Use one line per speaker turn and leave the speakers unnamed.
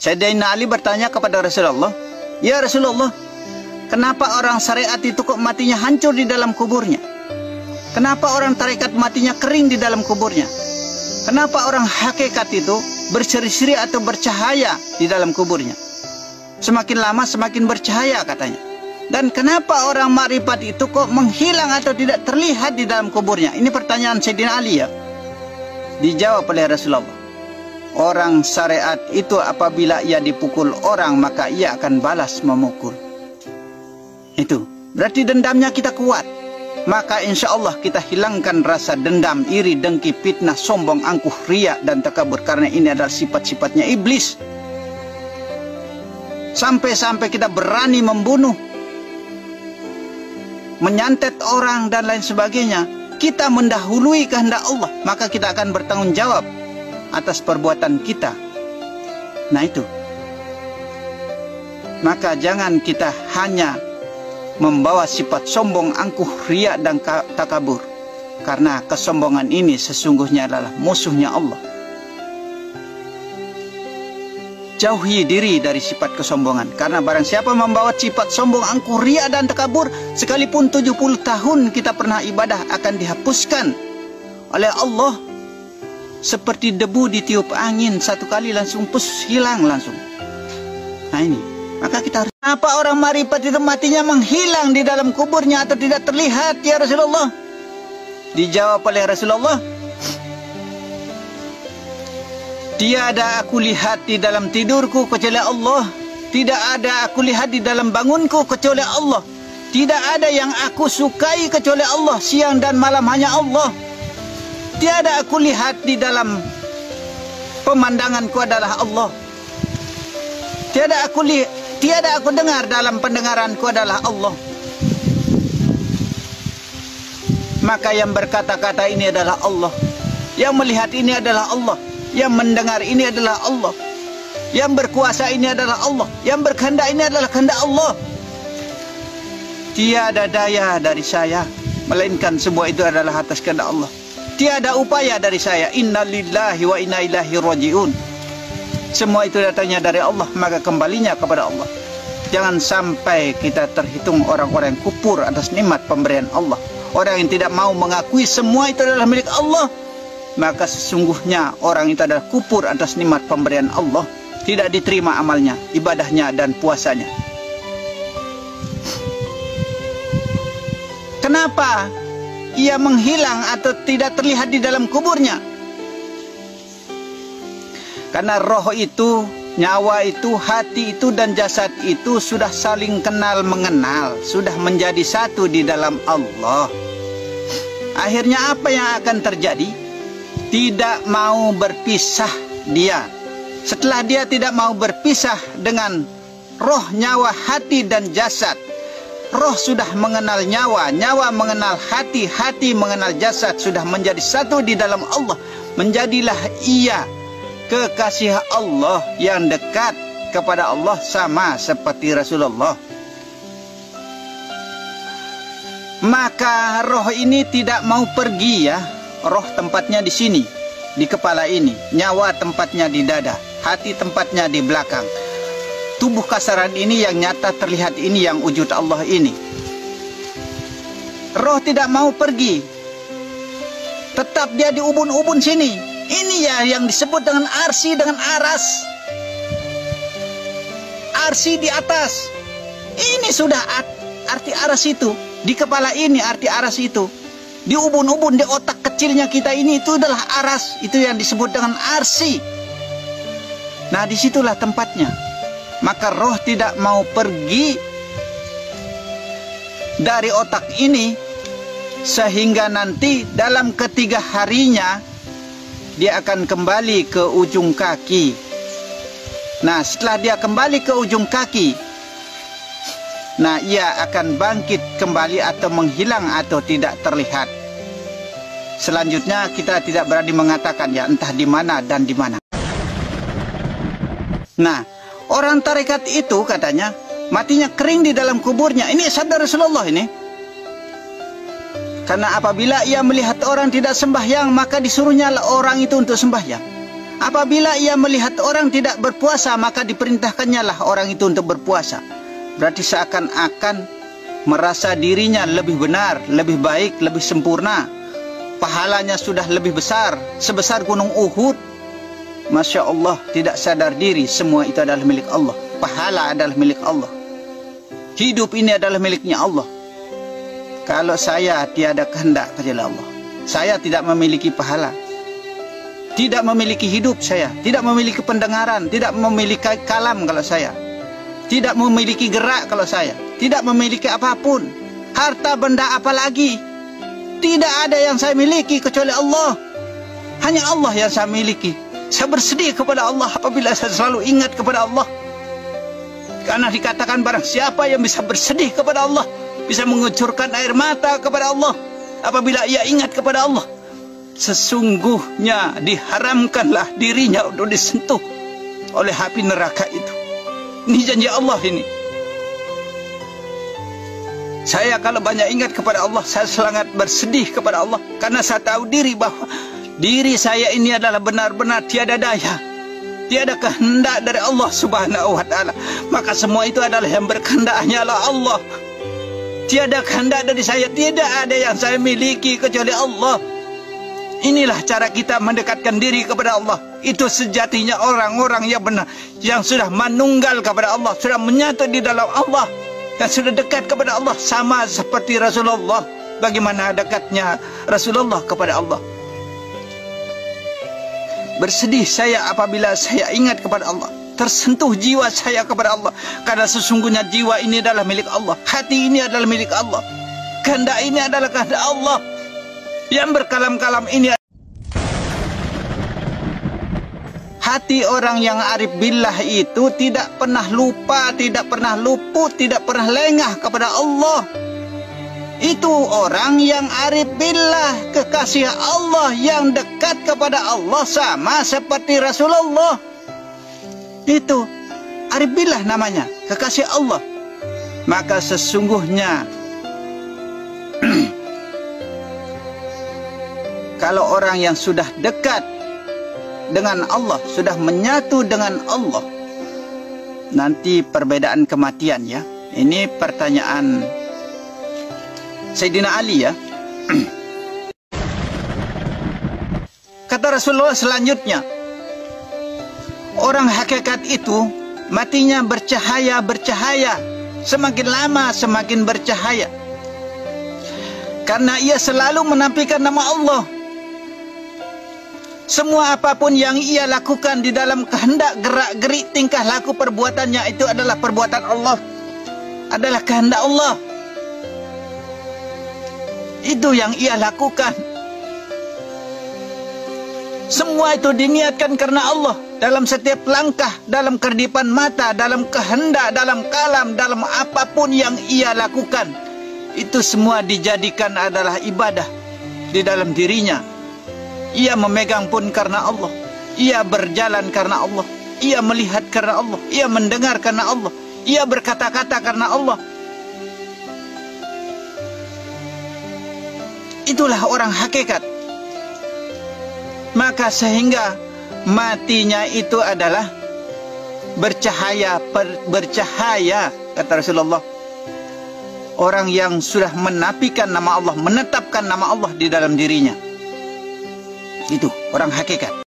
Sayyidina Ali bertanya kepada Rasulullah, "Ya Rasulullah, kenapa orang syariat itu kok matinya hancur di dalam kuburnya? Kenapa orang tarekat matinya kering di dalam kuburnya? Kenapa orang hakikat itu berseri-seri atau bercahaya di dalam kuburnya? Semakin lama semakin bercahaya," katanya. "Dan kenapa orang makrifat itu kok menghilang atau tidak terlihat di dalam kuburnya?" Ini pertanyaan Sayyidina Ali ya. Dijawab oleh Rasulullah, "Orang syariat itu apabila ia dipukul orang, maka ia akan balas memukul." Itu berarti dendamnya kita kuat. Maka insya Allah kita hilangkan rasa dendam, iri, dengki, fitnah, sombong, angkuh, riya, dan takabur. Karena ini adalah sifat-sifatnya iblis. Sampai-sampai kita berani membunuh, menyantet orang, dan lain sebagainya. Kita mendahului kehendak Allah, maka kita akan bertanggung jawab atas perbuatan kita. Nah itu. Maka jangan kita hanya membawa sifat sombong, angkuh, riya, dan takabur. Karena kesombongan ini sesungguhnya adalah musuhnya Allah. Jauhi diri dari sifat kesombongan. Karena barang siapa membawa sifat sombong, angkuh, riya, dan takabur, sekalipun 70 tahun kita pernah ibadah, akan dihapuskan oleh Allah seperti debu ditiup angin, satu kali langsung pus, hilang langsung. Nah ini, maka kita harus, apa orang marifat itu matinya menghilang di dalam kuburnya atau tidak terlihat ya Rasulullah? Dijawab oleh Rasulullah, "Tiada aku lihat di dalam tidurku kecuali Allah. Tidak ada aku lihat di dalam bangunku kecuali Allah. Tidak ada yang aku sukai kecuali Allah. Siang dan malam hanya Allah. Tiada aku lihat di dalam pemandanganku adalah Allah. Tiada aku dengar dalam pendengaranku adalah Allah." Maka yang berkata-kata ini adalah Allah. Yang melihat ini adalah Allah. Yang mendengar ini adalah Allah. Yang berkuasa ini adalah Allah. Yang berkehendak ini adalah kehendak Allah. Tiada daya dari saya, melainkan semua itu adalah atas kehendak Allah. Tiada upaya dari saya. Inna lillahi wa inna ilaihi raji'un. Semua itu datangnya dari Allah, maka kembalinya kepada Allah. Jangan sampai kita terhitung orang-orang yang kufur atas nikmat pemberian Allah. Orang yang tidak mau mengakui semua itu adalah milik Allah, maka sesungguhnya orang itu adalah kufur atas nikmat pemberian Allah. Tidak diterima amalnya, ibadahnya, dan puasanya. Kenapa ia menghilang atau tidak terlihat di dalam kuburnya? Karena roh itu, nyawa itu, hati itu, dan jasad itu sudah saling kenal mengenal, sudah menjadi satu di dalam Allah. Akhirnya apa yang akan terjadi? Tidak mau berpisah dia. Setelah dia tidak mau berpisah dengan roh, nyawa, hati, dan jasad, roh sudah mengenal nyawa, nyawa mengenal hati, hati mengenal jasad, sudah menjadi satu di dalam Allah. Menjadilah ia kekasih Allah yang dekat kepada Allah, sama seperti Rasulullah. Maka roh ini tidak mau pergi ya. Roh tempatnya di sini, di kepala ini. Nyawa tempatnya di dada, hati tempatnya di belakang. Tubuh kasaran ini yang nyata terlihat ini, yang wujud Allah ini. Roh tidak mau pergi, tetap dia di ubun-ubun sini. Ini ya yang disebut dengan arsi, dengan aras. Arsi di atas. Ini sudah arti aras itu. Di kepala ini arti aras itu. Di ubun-ubun, di otak kecilnya kita ini, itu adalah aras. Itu yang disebut dengan arsi. Nah disitulah tempatnya. Maka roh tidak mau pergi dari otak ini, sehingga nanti dalam ketiga harinya dia akan kembali ke ujung kaki. Nah setelah dia kembali ke ujung kaki, nah ia akan bangkit kembali atau menghilang atau tidak terlihat. Selanjutnya kita tidak berani mengatakan ya entah di mana dan di mana. Nah orang tarekat itu katanya matinya kering di dalam kuburnya. Ini sabda Rasulullah ini. Karena apabila ia melihat orang tidak sembahyang, maka disuruhnya orang itu untuk sembahyang. Apabila ia melihat orang tidak berpuasa, maka diperintahkannya lah orang itu untuk berpuasa. Berarti seakan-akan merasa dirinya lebih benar, lebih baik, lebih sempurna. Pahalanya sudah lebih besar, sebesar gunung Uhud. Masya Allah, tidak sadar diri semua itu adalah milik Allah. Pahala adalah milik Allah. Hidup ini adalah miliknya Allah. Kalau saya tiada kehendak kecuali Allah, saya tidak memiliki pahala, tidak memiliki hidup saya, tidak memiliki pendengaran, tidak memiliki kalam kalau saya, tidak memiliki gerak kalau saya, tidak memiliki apapun. Harta benda apalagi, tidak ada yang saya miliki kecuali Allah. Hanya Allah yang saya miliki. Saya bersedih kepada Allah apabila saya selalu ingat kepada Allah. Karena dikatakan barang siapa yang bisa bersedih kepada Allah, bisa mengucurkan air mata kepada Allah apabila ia ingat kepada Allah, sesungguhnya diharamkanlah dirinya untuk disentuh oleh api neraka itu. Ini janji Allah ini. Saya kalau banyak ingat kepada Allah, saya sangat bersedih kepada Allah. Karena saya tahu diri bahwa diri saya ini adalah benar-benar tiada daya, tiada kehendak dari Allah Subhanahu wa ta'ala. Maka semua itu adalah yang berkehendak hanyalah Allah. Tiada kehendak dari saya, tidak ada yang saya miliki kecuali Allah. Inilah cara kita mendekatkan diri kepada Allah. Itu sejatinya orang-orang yang benar, yang sudah menunggal kepada Allah, sudah menyatu di dalam Allah, dan sudah dekat kepada Allah. Sama seperti Rasulullah. Bagaimana dekatnya Rasulullah kepada Allah. Bersedih saya apabila saya ingat kepada Allah. Tersentuh jiwa saya kepada Allah. Karena sesungguhnya jiwa ini adalah milik Allah. Hati ini adalah milik Allah. Kehendak ini adalah kehendak Allah. Yang berkalam-kalam ini. Hati orang yang arif billah itu tidak pernah lupa, tidak pernah luput, tidak pernah lengah kepada Allah. Itu orang yang arif billah, kekasih Allah, yang dekat kepada Allah sama seperti Rasulullah. Itu arif billah namanya, kekasih Allah. Maka sesungguhnya kalau orang yang sudah dekat dengan Allah, sudah menyatu dengan Allah, nanti perbedaan kematian ya. Ini pertanyaan Sayyidina Ali ya. Kata Rasulullah selanjutnya, orang hakikat itu matinya bercahaya-bercahaya, semakin lama semakin bercahaya, karena ia selalu menampilkan nama Allah. Semua apapun yang ia lakukan di dalam kehendak, gerak-gerik, tingkah laku, perbuatannya itu adalah perbuatan Allah, adalah kehendak Allah. Itu yang ia lakukan. Semua itu diniatkan karena Allah. Dalam setiap langkah, dalam kerdipan mata, dalam kehendak, dalam kalam, dalam apapun yang ia lakukan, itu semua dijadikan adalah ibadah di dalam dirinya. Ia memegang pun karena Allah, ia berjalan karena Allah, ia melihat karena Allah, ia mendengar karena Allah, ia berkata-kata karena Allah. Itulah orang hakikat. Maka sehingga matinya itu adalah bercahaya, bercahaya, kata Rasulullah. Orang yang sudah menapikan nama Allah, menetapkan nama Allah di dalam dirinya. Itu orang hakikat.